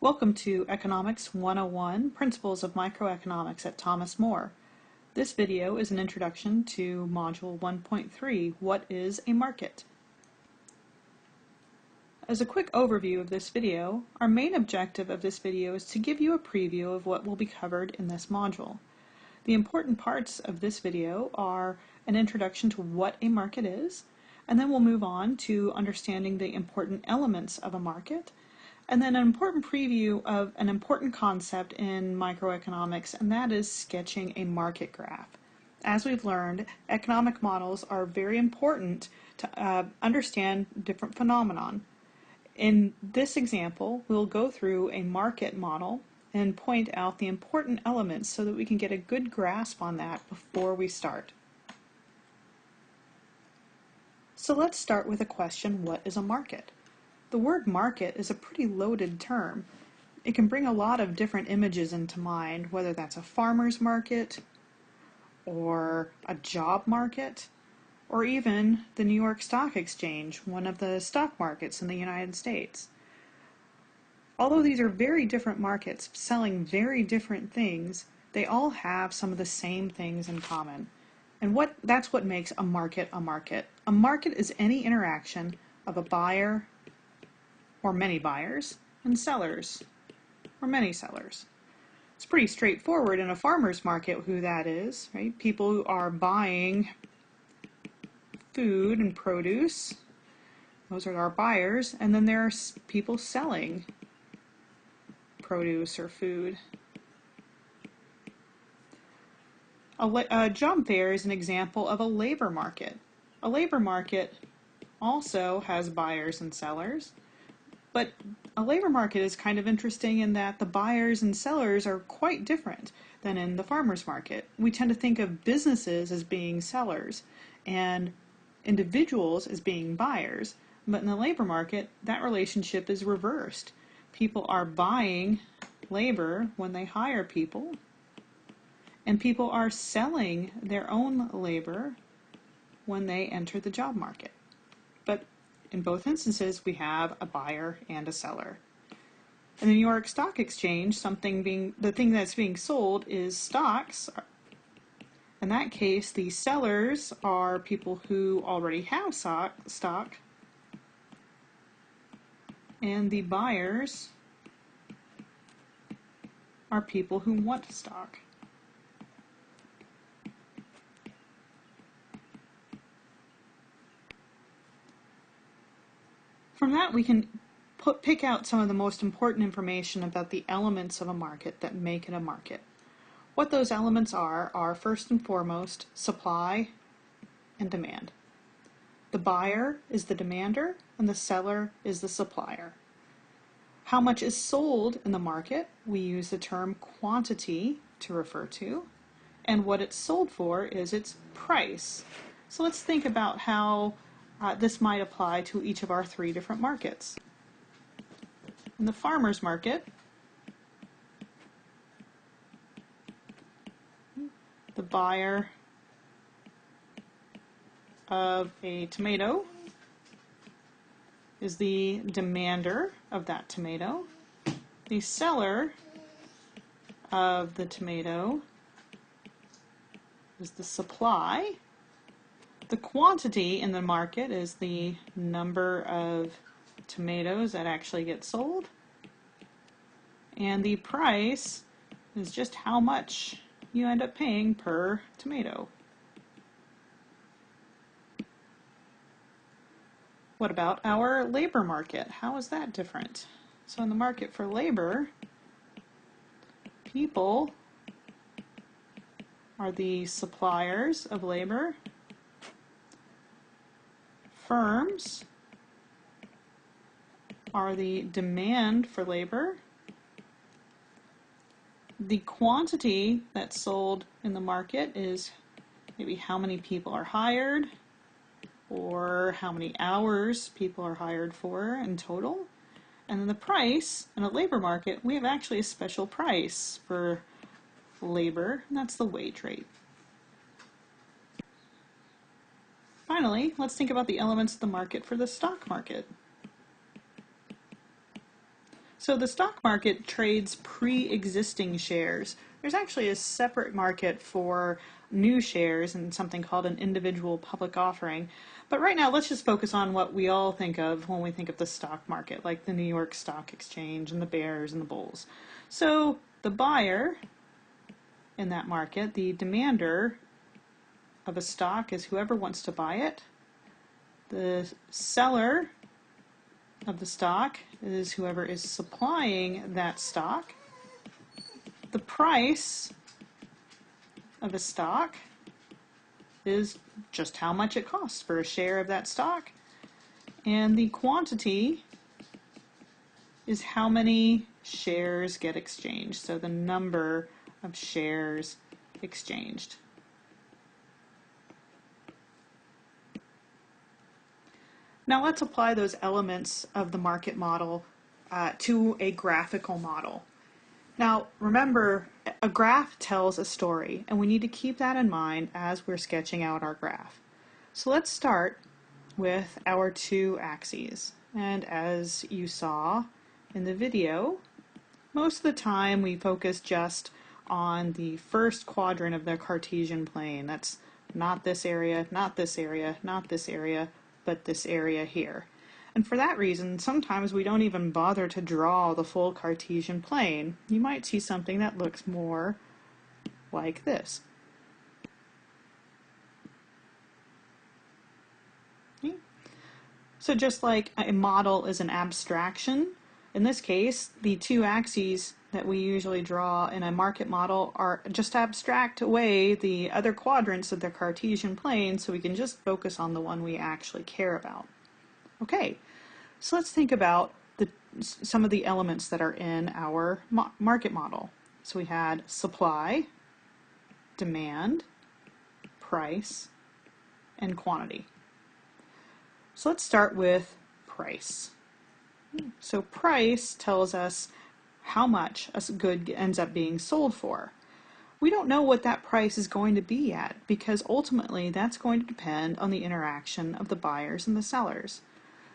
Welcome to Economics 101, Principles of Microeconomics at Thomas More. This video is an introduction to Module 1.3, What is a Market? As a quick overview of this video, our main objective of this video is to give you a preview of what will be covered in this module. The important parts of this video are an introduction to what a market is, and then we'll move on to understanding the important elements of a market, and then an important preview of an important concept in microeconomics, and that is sketching a market graph. As we've learned, economic models are very important to understand different phenomenon. In this example, we'll go through a market model and point out the important elements so that we can get a good grasp on that before we start. So let's start with a question, what is a market? The word market is a pretty loaded term. It can bring a lot of different images into mind, whether that's a farmer's market, or a job market, or even the New York Stock Exchange, one of the stock markets in the United States. Although these are very different markets selling very different things, they all have some of the same things in common. And that's what makes a market a market. A market is any interaction of a buyer or many buyers and sellers or many sellers. It's pretty straightforward in a farmer's market who that is, right? People who are buying food and produce, those are our buyers, and then there are people selling produce or food. A job fair is an example of a labor market. A labor market also has buyers and sellers, but a labor market is kind of interesting in that the buyers and sellers are quite different than in the farmer's market. We tend to think of businesses as being sellers and individuals as being buyers, but in the labor market, that relationship is reversed. People are buying labor when they hire people, and people are selling their own labor when they enter the job market. But in both instances, we have a buyer and a seller. In the New York Stock Exchange, the thing that's being sold is stocks. In that case, the sellers are people who already have stock, and the buyers are people who want stock. From that, we can pick out some of the most important information about the elements of a market that make it a market. What those elements are first and foremost supply and demand. The buyer is the demander and the seller is the supplier. How much is sold in the market, we use the term quantity to refer to, and what it's sold for is its price. So let's think about how this might apply to each of our three different markets. In the farmer's market, the buyer of a tomato is the demander of that tomato. The seller of the tomato is the supply. The quantity in the market is the number of tomatoes that actually get sold. And the price is just how much you end up paying per tomato. What about our labor market? How is that different? So in the market for labor, people are the suppliers of labor. Firms are the demand for labor. The quantity that's sold in the market is maybe how many people are hired or how many hours people are hired for in total. And then the price in a labor market, we have actually a special price for labor, and that's the wage rate. Finally, let's think about the elements of the market for the stock market. So the stock market trades pre-existing shares. There's actually a separate market for new shares and something called an individual public offering. But right now, let's just focus on what we all think of when we think of the stock market, like the New York Stock Exchange and the bears and the bulls. So the buyer in that market, the demander of a stock, is whoever wants to buy it. The seller of the stock is whoever is supplying that stock. The price of a stock is just how much it costs for a share of that stock. And the quantity is how many shares get exchanged, so the number of shares exchanged. Now let's apply those elements of the market model to a graphical model. Now remember, a graph tells a story, and we need to keep that in mind as we're sketching out our graph. So let's start with our two axes. And as you saw in the video, most of the time we focus just on the first quadrant of the Cartesian plane. That's not this area, not this area, not this area, but this area here. And for that reason, sometimes we don't even bother to draw the full Cartesian plane. You might see something that looks more like this. Okay. So just like a model is an abstraction, in this case, the two axes that we usually draw in a market model are just abstract away the other quadrants of the Cartesian plane, so we can just focus on the one we actually care about. Okay, so let's think about some of the elements that are in our market model. So we had supply, demand, price, and quantity. So let's start with price. So price tells us how much a good ends up being sold for. We don't know what that price is going to be at, because ultimately that's going to depend on the interaction of the buyers and the sellers.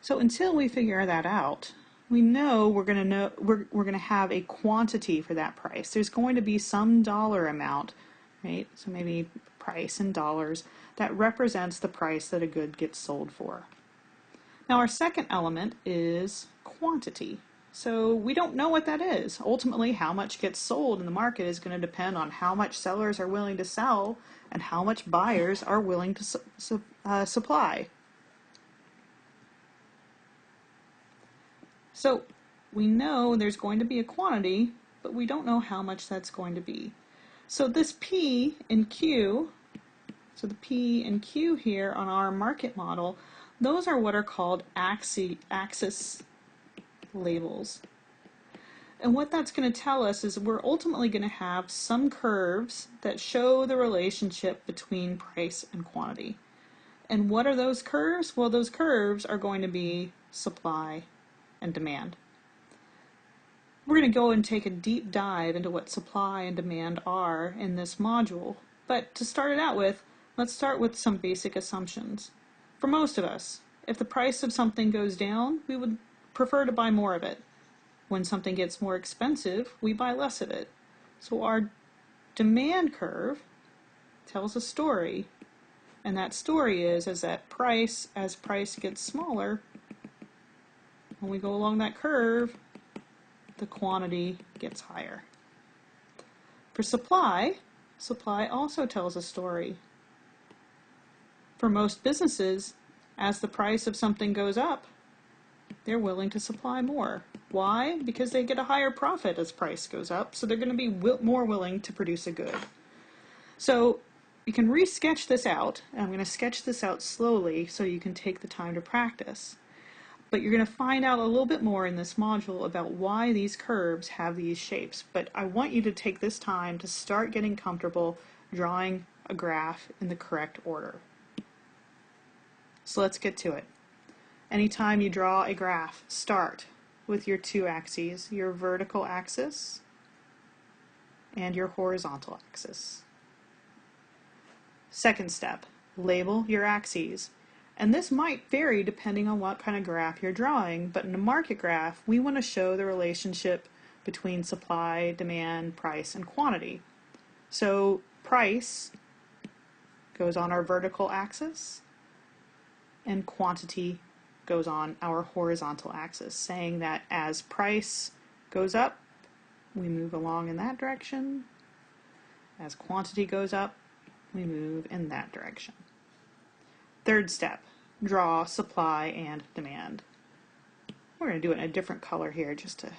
So until we figure that out, we know we're going to have a quantity for that price. There's going to be some dollar amount, right? So maybe price in dollars that represents the price that a good gets sold for. Now our second element is quantity. So we don't know what that is. Ultimately, how much gets sold in the market is going to depend on how much sellers are willing to sell and how much buyers are willing to supply. So we know there's going to be a quantity, but we don't know how much that's going to be. So this P and Q, so the P and Q here on our market model, those are what are called axis labels. And what that's going to tell us is we're ultimately going to have some curves that show the relationship between price and quantity. And what are those curves? Well, those curves are going to be supply and demand. We're going to go and take a deep dive into what supply and demand are in this module. But to start it out with, let's start with some basic assumptions. For most of us, if the price of something goes down, we would prefer to buy more of it. When something gets more expensive, we buy less of it. So our demand curve tells a story, and that story is that as price gets smaller, when we go along that curve, the quantity gets higher. For supply also tells a story. For most businesses, as the price of something goes up, they're willing to supply more. Why? Because they get a higher profit as price goes up, so they're going to be more willing to produce a good. So you can re-sketch this out, and I'm going to sketch this out slowly so you can take the time to practice. But you're going to find out a little bit more in this module about why these curves have these shapes. But I want you to take this time to start getting comfortable drawing a graph in the correct order. So let's get to it. Anytime you draw a graph, start with your two axes, your vertical axis and your horizontal axis. Second step, label your axes. And this might vary depending on what kind of graph you're drawing, but in a market graph, we want to show the relationship between supply, demand, price, and quantity. So price goes on our vertical axis, and quantity goes on our horizontal axis, saying that as price goes up, we move along in that direction. As quantity goes up, we move in that direction. Third step, draw supply and demand. We're going to do it in a different color here just to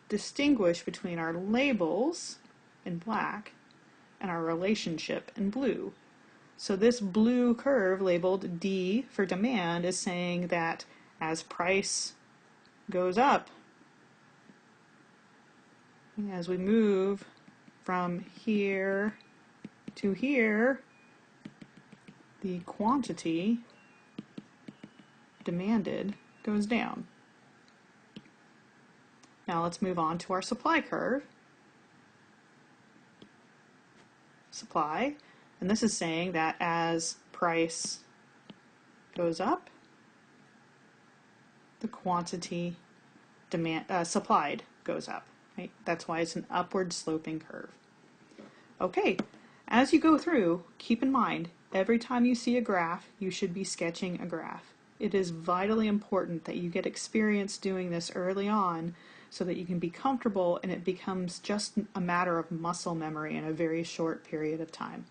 distinguish between our labels in black and our relationship in blue. So this blue curve labeled D for demand is saying that as price goes up, as we move from here to here, the quantity demanded goes down. Now let's move on to our supply curve. Supply, and this is saying that as price goes up, the quantity supplied goes up. Right? That's why it's an upward sloping curve. Okay, as you go through, keep in mind, every time you see a graph, you should be sketching a graph. It is vitally important that you get experience doing this early on so that you can be comfortable and it becomes just a matter of muscle memory in a very short period of time.